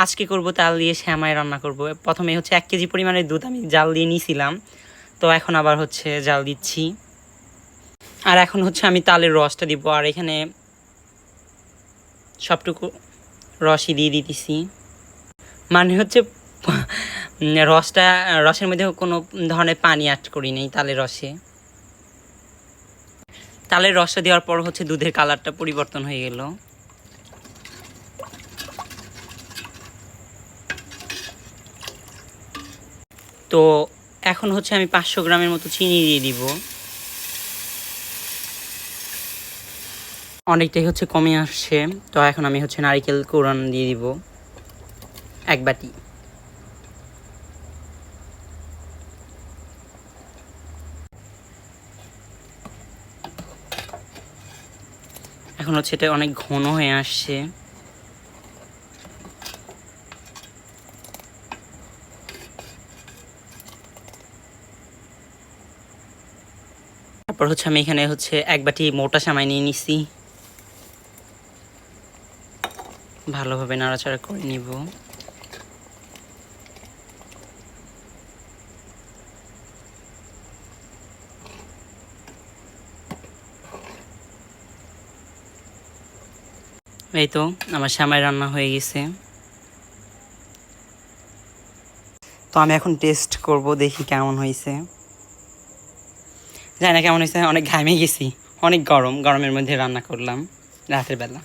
আজকে করব তাল দিয়ে শ্যামাই রান্না করব। প্রথমে হচ্ছে 1 কেজি পরিমাণের দুধ আমি জাল দিয়ে নিয়েছিলাম, তো এখন আবার হচ্ছে জাল দিচ্ছি। আর এখন হচ্ছে আমি তালের রসটা দিব, আর এখানে সবটুকু রসই দিয়ে দিতেছি। মানে হচ্ছে রসের মধ্যে কোনো ধরনের পানি অ্যাড করি নেই তালের রসে। তালের রসটা দেওয়ার পর হচ্ছে দুধের কালারটা পরিবর্তন হয়ে গেল। তো এখন হচ্ছে আমি 500 গ্রামের মতো চিনি দিয়ে দিব। অনেকটাই হচ্ছে কমে আসছে, তো এখন আমি হচ্ছে নারিকেল কোড়ান দিয়ে দিব 1 বাটি। এখন হচ্ছে এটা অনেক ঘন হয়ে আসছে। তারপর হচ্ছে আমি এখানে হচ্ছে 1 বাটি মোটা সেমাই নিয়ে নিছি, ভালোভাবে নাড়াচাড়া করে নিব। এই তো আমার সেমাই রান্না হয়ে গেছে। তো আমি এখন টেস্ট করব, দেখি কেমন হয়েছে। জানি না কেমন হয়েছে, অনেক ঘামে গেছি, অনেক গরমের মধ্যে রান্না করলাম রাতের বেলা।